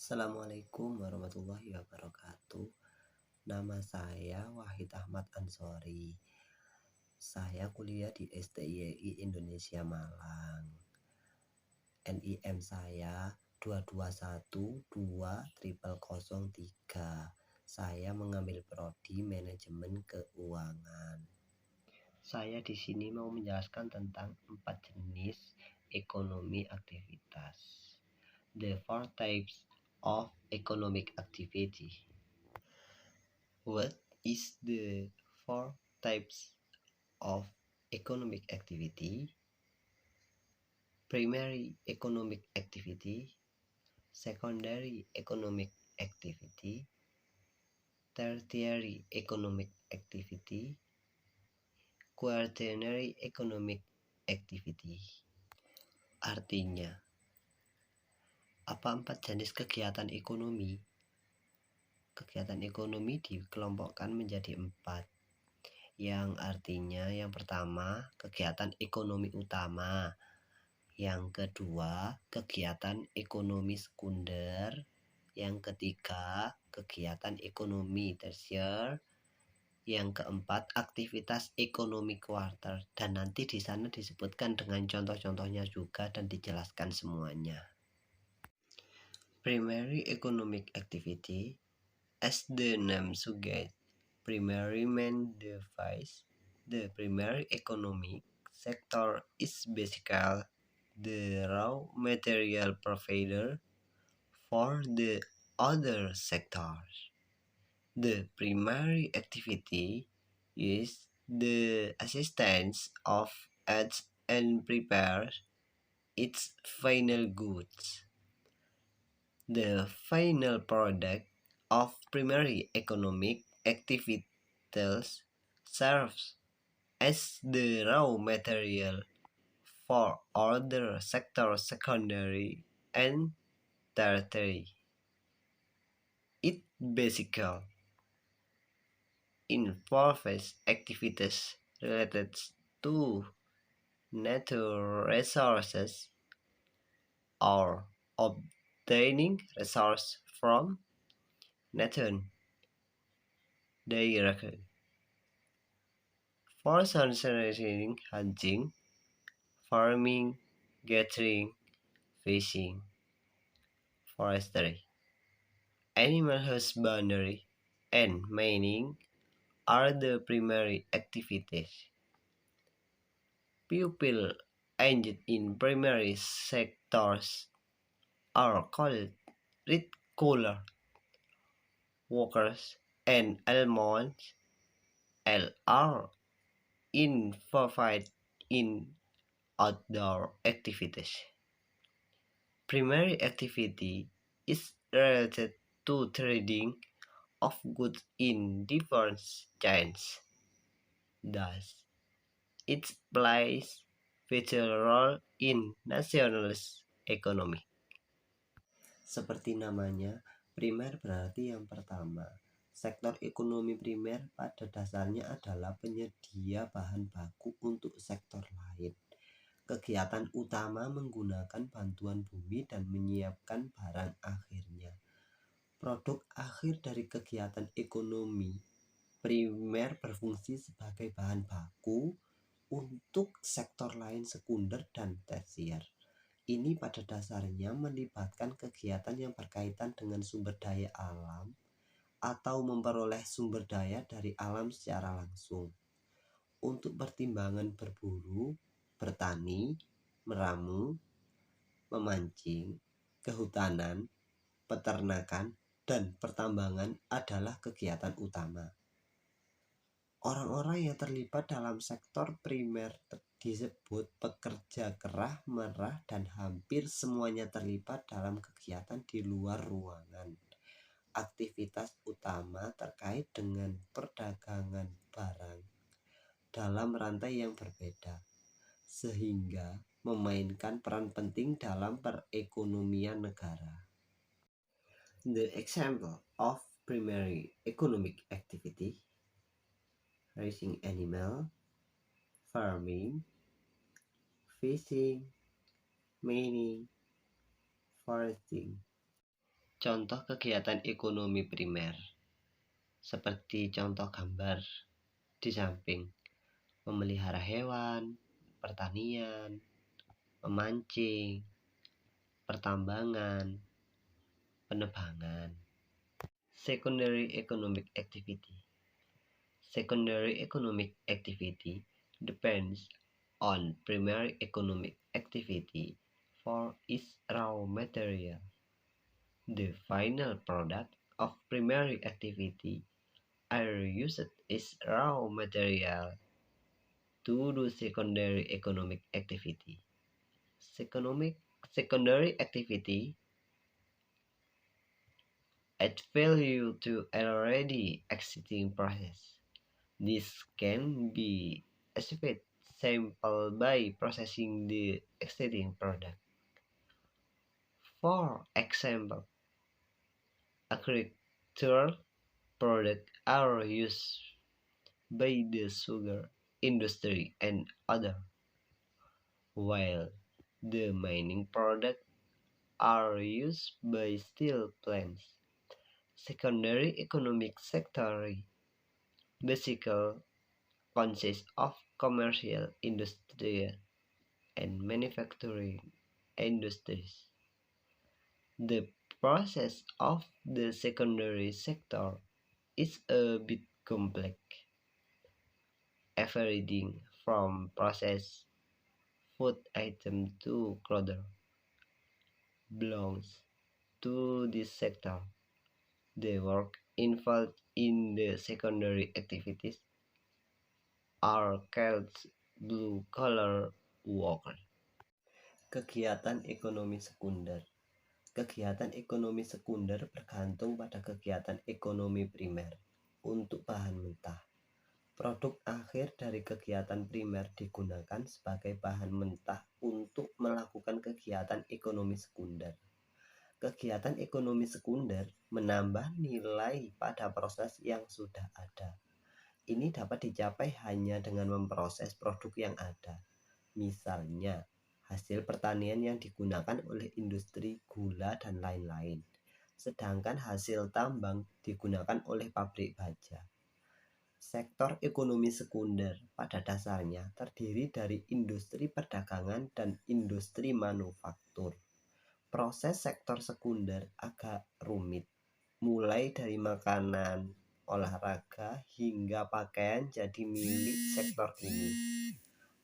Assalamualaikum warahmatullahi wabarakatuh. Nama saya Wahid Ahmad Ansori. Saya kuliah di STIEI Indonesia Malang. NIM saya 22120003. Saya mengambil prodi manajemen keuangan. Saya di sini mau menjelaskan tentang 4 jenis ekonomi aktivitas. The 4 types of economic activity. What is the 4 types of economic activity? Primary economic activity, secondary economic activity, tertiary economic activity, quaternary economic activity. Artinya, apa 4 jenis kegiatan ekonomi? Kegiatan ekonomi dikelompokkan menjadi 4, yang artinya yang pertama kegiatan ekonomi utama, yang kedua kegiatan ekonomi sekunder, yang ketiga kegiatan ekonomi tersier, yang keempat aktivitas ekonomi kuarter, dan nanti di sana disebutkan dengan contoh-contohnya juga dan dijelaskan semuanya. Primary economic activity. As the name suggests, primary means the primary economic sector is basically the raw material provider for the other sectors. The primary activity is the assistance of aids and prepares its final goods. The final product of primary economic activities serves as the raw material for other sectors secondary and tertiary. It basically involves activities related to natural resources or obtaining resources from nature directly. For conservation, hunting, farming, gathering, fishing, forestry, animal husbandry, and mining are the primary activities. People engaged in primary sectors are called red-collar workers and almonds are involved in outdoor activities. Primary activity is related to trading of goods in different chains. Thus, it plays vital role in nationalist economy. Seperti namanya, primer berarti yang pertama. Sektor ekonomi primer pada dasarnya adalah penyedia bahan baku untuk sektor lain. Kegiatan utama menggunakan bantuan bumi dan menyiapkan barang akhirnya. Produk akhir dari kegiatan ekonomi primer berfungsi sebagai bahan baku untuk sektor lain sekunder dan tersier. Ini pada dasarnya melibatkan kegiatan yang berkaitan dengan sumber daya alam atau memperoleh sumber daya dari alam secara langsung untuk pertimbangan berburu, bertani, meramu, memancing, kehutanan, peternakan, dan pertambangan adalah kegiatan utama. Orang-orang yang terlibat dalam sektor primer disebut pekerja kerah, merah, dan hampir semuanya terlibat dalam kegiatan di luar ruangan. Aktivitas utama terkait dengan perdagangan barang dalam rantai yang berbeda, sehingga memainkan peran penting dalam perekonomian negara. The example of primary economic activity: raising animal, farming, fishing, mining, foresting. Contoh kegiatan ekonomi primer, seperti contoh gambar di samping, memelihara hewan, pertanian, memancing, pertambangan, penebangan. Secondary economic activity. Secondary economic activity depends on primary economic activity for its raw material. The final product of primary activity are used as raw material to do secondary economic activity. Secondary activity add value to already existing process. This can be achieved simple by processing the existing product. For example, agricultural products are used by the sugar industry and other, while the mining products are used by steel plants. Secondary economic sector basically consists of commercial industry and manufacturing industries. The process of the secondary sector is a bit complex. Everything from processed food items to clothing belongs to this sector. The work involved in the secondary activities are called blue-collar workers. Kegiatan ekonomi sekunder. Kegiatan ekonomi sekunder bergantung pada kegiatan ekonomi primer untuk bahan mentah. Produk akhir dari kegiatan primer digunakan sebagai bahan mentah untuk melakukan kegiatan ekonomi sekunder. Kegiatan ekonomi sekunder menambah nilai pada proses yang sudah ada. Ini dapat dicapai hanya dengan memproses produk yang ada. Misalnya, hasil pertanian yang digunakan oleh industri gula dan lain-lain. Sedangkan hasil tambang digunakan oleh pabrik baja. Sektor ekonomi sekunder pada dasarnya terdiri dari industri perdagangan dan industri manufaktur. Proses sektor sekunder agak rumit, mulai dari makanan, olahraga, hingga pakaian jadi milik sektor ini.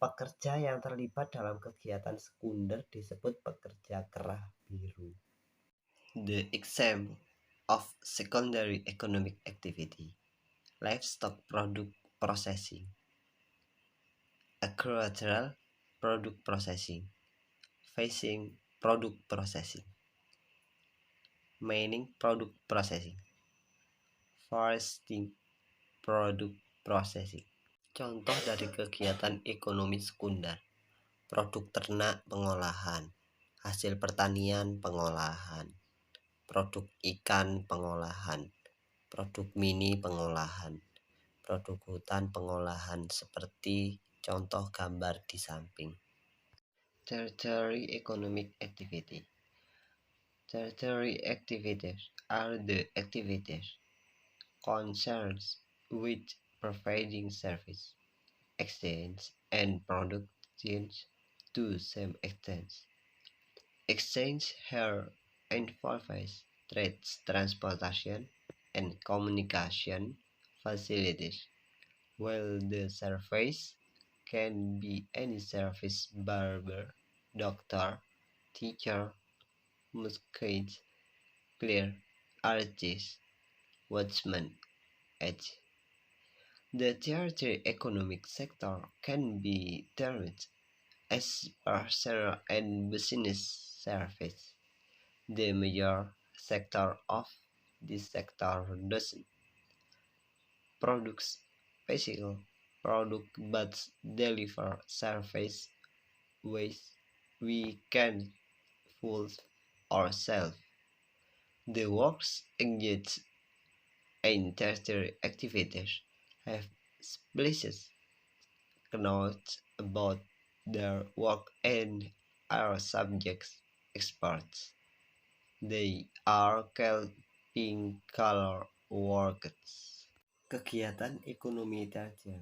Pekerja yang terlibat dalam kegiatan sekunder disebut pekerja kerah biru. The example of secondary economic activity: livestock product processing, agricultural product processing, fishing product processing, mining product processing, foresting product processing. Contoh dari kegiatan ekonomi sekunder: produk ternak pengolahan, hasil pertanian pengolahan, produk ikan pengolahan, produk mini pengolahan, produk hutan pengolahan seperti contoh gambar di samping. Tertiary economic activity. Tertiary activities are the activities concerned with providing service, exchange, and product change to some extent. Exchange here involves trade, transportation, and communication facilities, while the service can be any service: barber, doctor, teacher, mechanic, cleaner, artist, watchman, etc. The tertiary economic sector can be termed as personal and business service. The major sector of this sector doesn't produce physical product but deliver service which we can fulfill ourselves. The workers engaged in tertiary activities have explicit knowledge about their work and are subject experts. They are called pink collar workers. Kegiatan ekonomi tersier.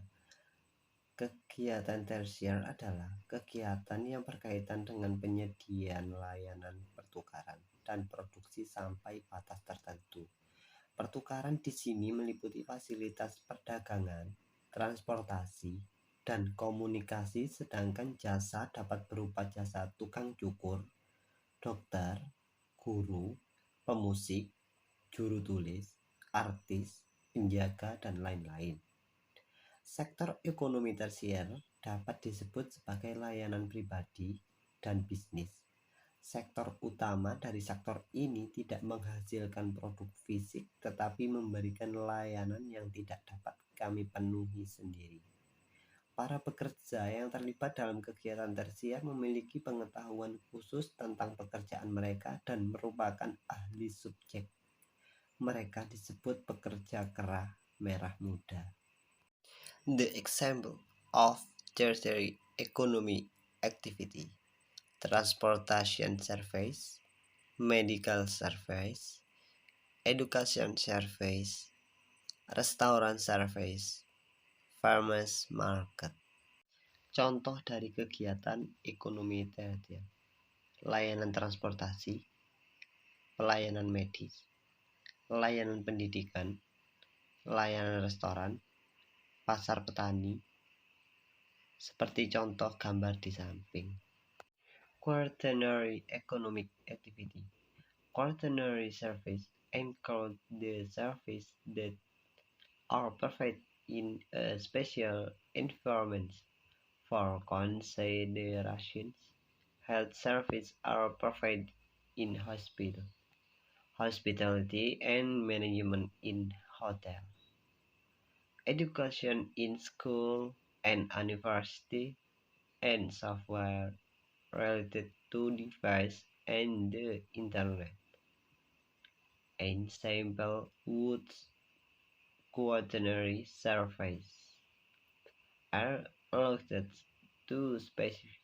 Kegiatan tersier adalah kegiatan yang berkaitan dengan penyediaan layanan pertukaran dan produksi sampai batas tertentu. Pertukaran di sini meliputi fasilitas perdagangan, transportasi, dan komunikasi, sedangkan jasa dapat berupa jasa tukang cukur, dokter, guru, pemusik, juru tulis, artis, penjaga, dan lain-lain. Sektor ekonomi tersier dapat disebut sebagai layanan pribadi dan bisnis. Sektor utama dari sektor ini tidak menghasilkan produk fisik, tetapi memberikan layanan yang tidak dapat kami penuhi sendiri. Para pekerja yang terlibat dalam kegiatan tersier memiliki pengetahuan khusus tentang pekerjaan mereka dan merupakan ahli subjek. Mereka disebut pekerja kerah merah muda. The example of tertiary economy activity: transportation service, medical service, education service, restaurant service, farmers market. Contoh dari kegiatan ekonomi tersier: layanan transportasi, pelayanan medis, layanan pendidikan, layanan restoran, pasar petani, seperti contoh gambar di samping. Quaternary economic activity. Quaternary service include the service that are provided in a special environment. For considerations, health services are provided in hospital, hospitality and management in hotel, education in school and university, and software related to device and the internet. Ensemble Woods quaternary surveys are allotted to specific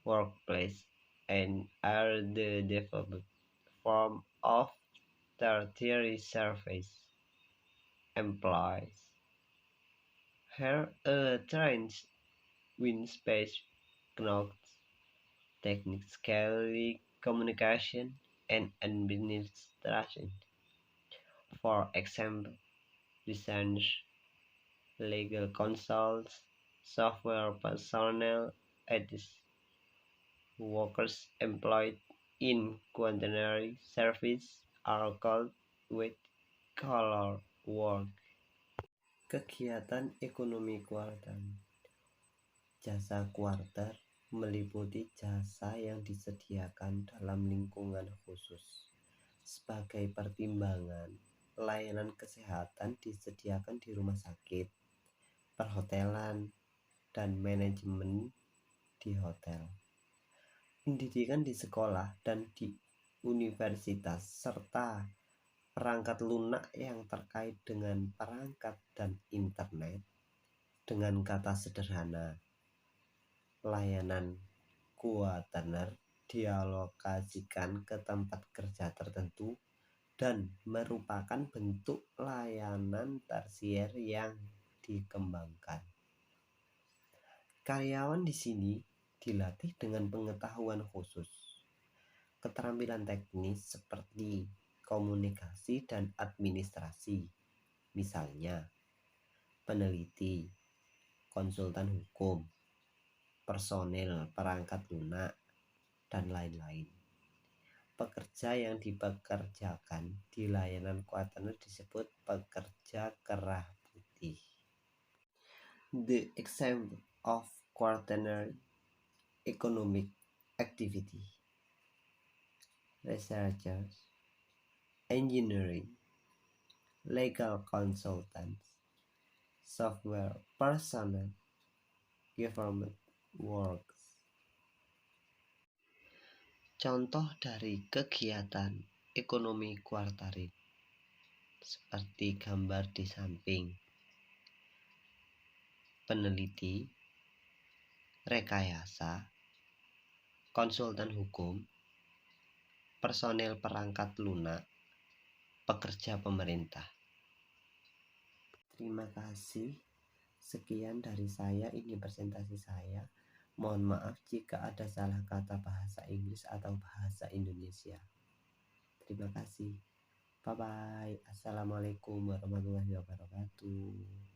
workplace and are the developed form of tertiary surveys. Employees here a trained in space knowledge, technical communication, and administration. For example, research, legal consults, software personnel, etc. Workers employed in quaternary service are called white-collar work. Kegiatan ekonomi kuarter. Jasa kuarter meliputi jasa yang disediakan dalam lingkungan khusus. Sebagai pertimbangan, layanan kesehatan disediakan di rumah sakit, perhotelan, dan manajemen di hotel. Pendidikan di sekolah dan di universitas, serta perangkat lunak yang terkait dengan perangkat dan internet. Dengan kata sederhana, layanan kuaterner dialokasikan ke tempat kerja tertentu dan merupakan bentuk layanan tersier yang dikembangkan. Karyawan di sini dilatih dengan pengetahuan khusus, keterampilan teknis seperti komunikasi dan administrasi, misalnya peneliti, konsultan hukum, personil perangkat lunak, dan lain-lain. Pekerja yang dipekerjakan di layanan kuaterner disebut pekerja kerah putih. The example of quaternary economic activity: researchers, engineering, legal consultants, software personnel, government works. Contoh dari kegiatan ekonomi kuartarin seperti gambar di samping: peneliti, rekayasa, konsultan hukum, personel perangkat lunak, pekerja pemerintah. Terima kasih. Sekian dari saya, ini presentasi saya. Mohon maaf jika ada salah kata bahasa Inggris atau bahasa Indonesia. Terima kasih. Bye bye. Assalamualaikum warahmatullahi wabarakatuh.